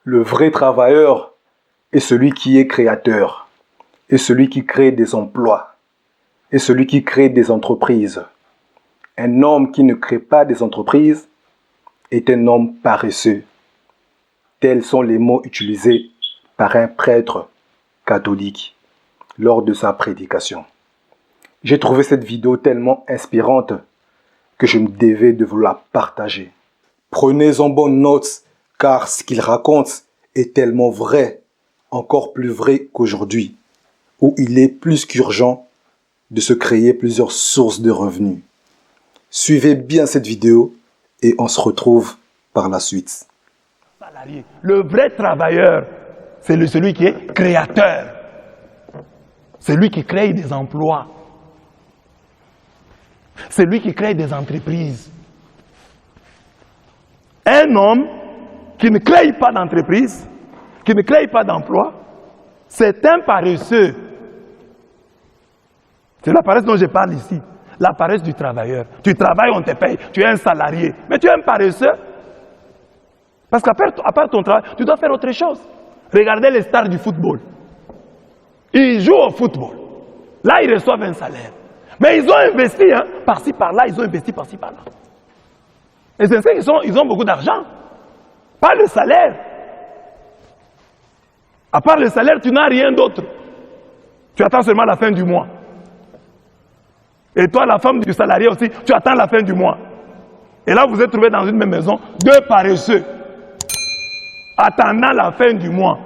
Le vrai travailleur est celui qui est créateur, est celui qui crée des emplois, est celui qui crée des entreprises. Un homme qui ne crée pas des entreprises est un homme paresseux. Tels sont les mots utilisés par un prêtre catholique lors de sa prédication. J'ai trouvé cette vidéo tellement inspirante que je me devais de vous la partager. Prenez-en bonne note, car ce qu'il raconte est tellement vrai, encore plus vrai qu'aujourd'hui, où il est plus qu'urgent de se créer plusieurs sources de revenus. Suivez bien cette vidéo et on se retrouve par la suite. Le vrai travailleur, c'est celui qui est créateur. C'est lui qui crée des emplois. C'est lui qui crée des entreprises. Un homme qui ne crée pas d'entreprise, qui ne crée pas d'emploi, c'est un paresseux. C'est la paresse dont je parle ici. La paresse du travailleur. Tu travailles, on te paye. Tu es un salarié. Mais tu es un paresseux. Parce qu'à part ton travail, tu dois faire autre chose. Regardez les stars du football. Ils jouent au football. Là, ils reçoivent un salaire. Mais ils ont investi, hein, par-ci, par-là, ils ont investi par-ci, par-là. Et c'est ça qu'ils ont beaucoup d'argent. Pas le salaire. À part le salaire, tu n'as rien d'autre. Tu attends seulement la fin du mois. Et toi, la femme du salarié aussi, tu attends la fin du mois. Et là, vous êtes trouvés dans une même maison, deux paresseux, attendant la fin du mois.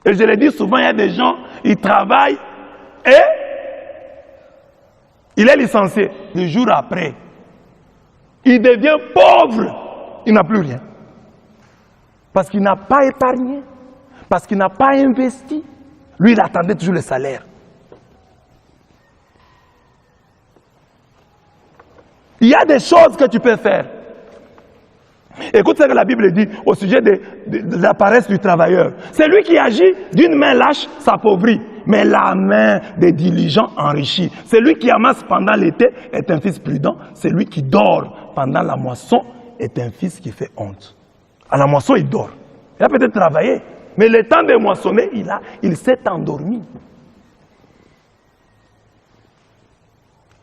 Et je l'ai dit souvent, il y a des gens, ils travaillent et il est licencié. Le jour après, il devient pauvre. Il n'a plus rien. Parce qu'il n'a pas épargné. Parce qu'il n'a pas investi. Lui, il attendait toujours le salaire. Il y a des choses que tu peux faire. Écoute ce que la Bible dit au sujet de la paresse du travailleur. C'est lui qui agit d'une main lâche, s'appauvrit. Mais la main des diligents enrichit. Celui qui amasse pendant l'été est un fils prudent. Celui qui dort pendant la moisson est un fils qui fait honte. À la moisson, il dort. Il a peut-être travaillé. Mais le temps de moissonner, il s'est endormi.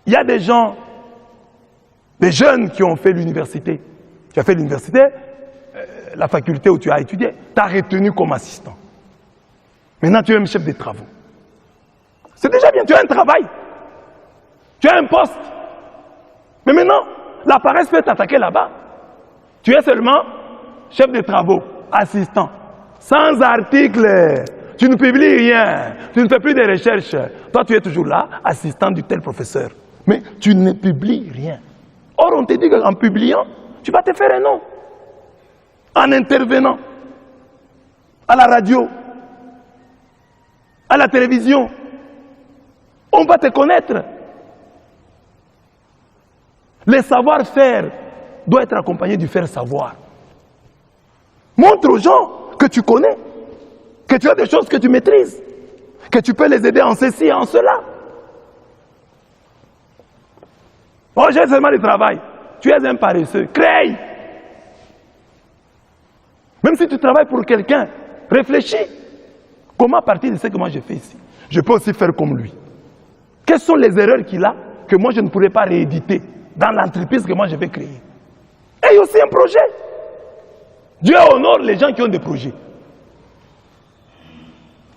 Il y a des gens, des jeunes qui ont fait l'université. Tu as fait l'université, la faculté où tu as étudié, tu as retenu comme assistant. Maintenant, tu es un chef de travaux. C'est déjà bien, tu as un travail. Tu as un poste. Mais maintenant, la paresse peut t'attaquer là-bas. Tu es seulement chef de travaux, assistant. Sans article, tu ne publies rien, tu ne fais plus de recherches. Toi, tu es toujours là, assistant du tel professeur. Mais tu ne publies rien. Or, on te dit qu'en publiant, tu vas te faire un nom. En intervenant à la radio, à la télévision, on va te connaître. Le savoir-faire doit être accompagné du faire-savoir. Montre aux gens que tu connais, que tu as des choses que tu maîtrises, que tu peux les aider en ceci et en cela. Oh, j'ai seulement le travail. Tu es un paresseux. Crée. Même si tu travailles pour quelqu'un, réfléchis. Comment, à partir de ce que moi j'ai fait ici, je peux aussi faire comme lui? Quelles sont les erreurs qu'il a que moi je ne pourrais pas rééditer dans l'entreprise que moi je vais créer? Et il y a aussi un projet. Dieu honore les gens qui ont des projets.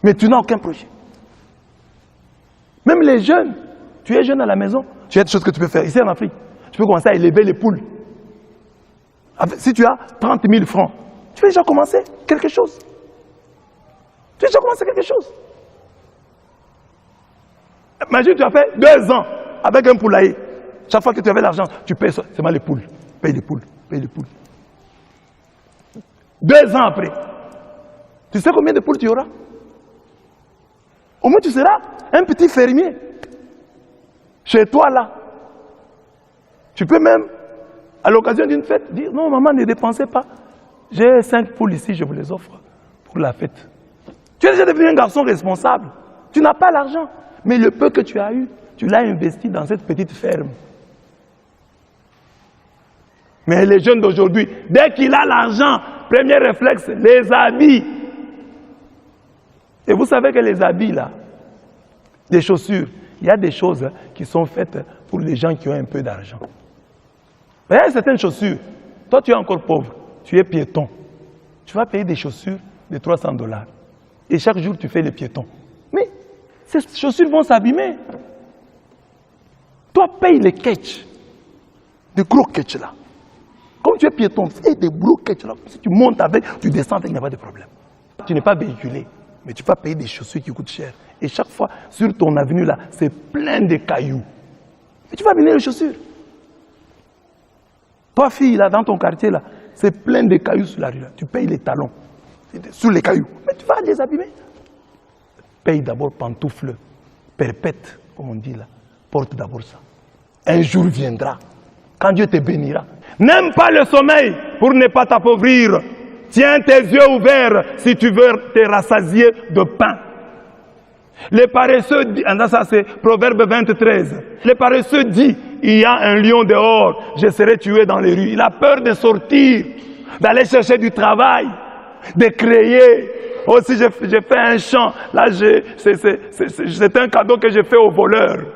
Mais tu n'as aucun projet. Même les jeunes, tu es jeune à la maison, tu as des choses que tu peux faire. Ici en Afrique, tu peux commencer à élever les poules. Si tu as 30 000 francs, tu peux déjà commencer quelque chose. Tu peux déjà commencer quelque chose. Imagine, tu as fait 2 ans avec un poulailler. Chaque fois que tu avais l'argent, tu payes seulement les poules. Paye les poules, paye les poules. 2 ans après, tu sais combien de poules tu auras? Au moins tu seras un petit fermier. Chez toi là. Tu peux même, à l'occasion d'une fête, dire non maman, ne dépensez pas. J'ai 5 poules ici, je vous les offre pour la fête. Tu es déjà devenu un garçon responsable. Tu n'as pas l'argent. Mais le peu que tu as eu, tu l'as investi dans cette petite ferme. Mais les jeunes d'aujourd'hui, dès qu'il a l'argent, premier réflexe, les habits. Et vous savez que les habits là, les chaussures, il y a des choses qui sont faites pour les gens qui ont un peu d'argent. Il y a certaines chaussures, toi tu es encore pauvre, tu es piéton. Tu vas payer des chaussures de 300 $. Et chaque jour tu fais les piétons. Mais ces chaussures vont s'abîmer. Toi paye les ketchs, des gros ketchs là. Comme tu es piéton, fais des gros ketchs là. Si tu montes avec, tu descends avec, il n'y a pas de problème. Tu n'es pas véhiculé, mais tu vas payer des chaussures qui coûtent cher. Et chaque fois, sur ton avenue là, c'est plein de cailloux. Et tu vas abîmer les chaussures. Toi, fille, là, dans ton quartier, là, c'est plein de cailloux sur la rue. Là. Tu payes les talons sur les cailloux. Mais tu vas les abîmer. Paye d'abord pantoufles, perpètes, comme on dit là. Porte d'abord ça. Un jour viendra, quand Dieu te bénira. N'aime pas le sommeil pour ne pas t'appauvrir. Tiens tes yeux ouverts si tu veux te rassasier de pain. Les paresseux, ça c'est Proverbe 23. Les paresseux disent, il y a un lion dehors, je serai tué dans les rues. Il a peur de sortir, d'aller chercher du travail, de créer. Aussi j'ai fait un chant, là c'est un cadeau que j'ai fait aux voleurs.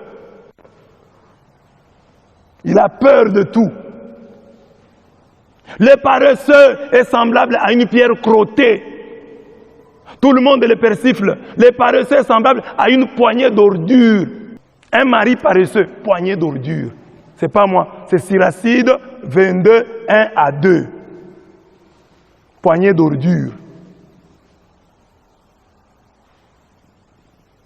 Il a peur de tout. Le paresseux est semblable à une pierre crottée. Tout le monde le persifle. Le paresseux est semblable à une poignée d'ordures. Un mari paresseux, poignée d'ordures. C'est pas moi, c'est Siracide 22, 1 à 2. Poignée d'ordures.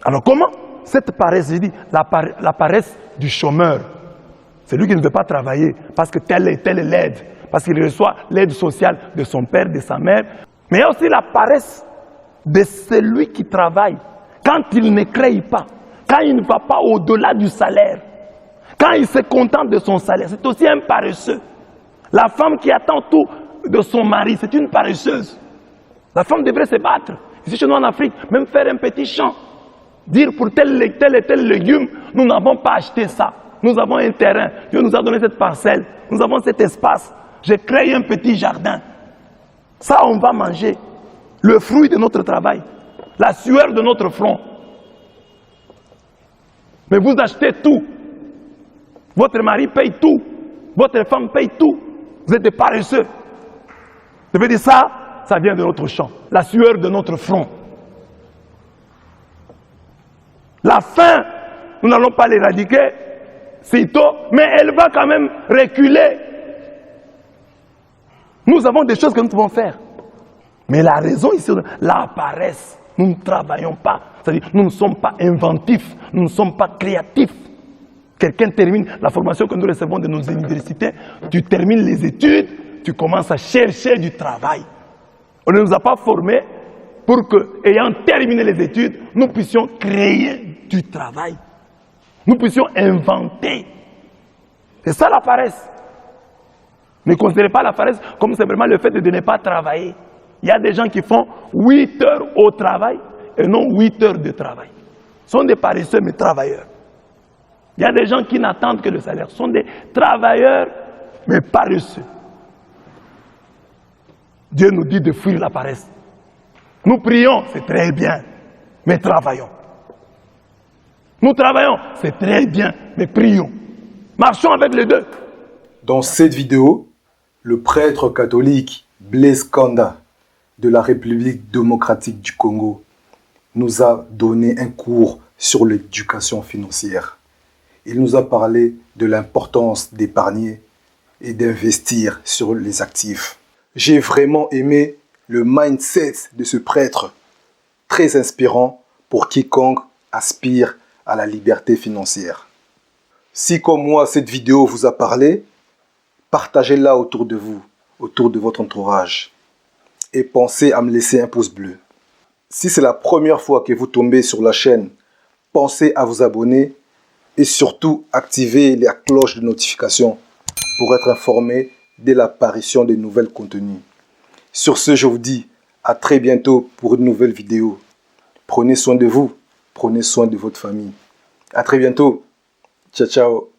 Alors comment cette paresse, j'ai dit, la paresse du chômeur, c'est lui qui ne veut pas travailler parce que telle est l'aide, parce qu'il reçoit l'aide sociale de son père, de sa mère. Mais il y a aussi la paresse de celui qui travaille quand il ne crée pas, quand il ne va pas au-delà du salaire, quand il se contente de son salaire. C'est aussi un paresseux. La femme qui attend tout de son mari, c'est une paresseuse. La femme devrait se battre. Ici chez nous en Afrique, même faire un petit champ. Dire pour tel et tel légume, nous n'avons pas acheté ça. Nous avons un terrain. Dieu nous a donné cette parcelle. Nous avons cet espace. J'ai créé un petit jardin. Ça, on va manger. Le fruit de notre travail. La sueur de notre front. Mais vous achetez tout. Votre mari paye tout. Votre femme paye tout. Vous êtes des paresseux. Je veux dire ça, ça vient de notre champ. La sueur de notre front. La faim, nous n'allons pas l'éradiquer sitôt, mais elle va quand même reculer. Nous avons des choses que nous devons faire. Mais la raison ici, la paresse, nous ne travaillons pas. C'est-à-dire, nous ne sommes pas inventifs, nous ne sommes pas créatifs. Quelqu'un termine la formation que nous recevons de nos universités, tu termines les études, tu commences à chercher du travail. On ne nous a pas formés pour que, ayant terminé les études, nous puissions créer du travail. Nous puissions inventer. C'est ça la paresse. Ne considérez pas la paresse comme simplement le fait de ne pas travailler. Il y a des gens qui font 8 heures au travail et non 8 heures de travail. Ce sont des paresseux mais travailleurs. Il y a des gens qui n'attendent que le salaire. Ce sont des travailleurs mais paresseux. Dieu nous dit de fuir la paresse. Nous prions, c'est très bien, mais travaillons. Nous travaillons, c'est très bien, mais prions. Marchons avec les deux. Dans cette vidéo, le prêtre catholique Blaise Kanda de la République démocratique du Congo nous a donné un cours sur l'éducation financière. Il nous a parlé de l'importance d'épargner et d'investir sur les actifs. J'ai vraiment aimé le mindset de ce prêtre, très inspirant pour quiconque aspire à la liberté financière. Si comme moi cette vidéo vous a parlé, partagez-la autour de vous, autour de votre entourage. Et pensez à me laisser un pouce bleu. Si c'est la première fois que vous tombez sur la chaîne, pensez à vous abonner et surtout activer la cloche de notification pour être informé dès l'apparition de nouveaux contenus. Sur ce, je vous dis à très bientôt pour une nouvelle vidéo. Prenez soin de vous, prenez soin de votre famille. À très bientôt. Ciao, ciao.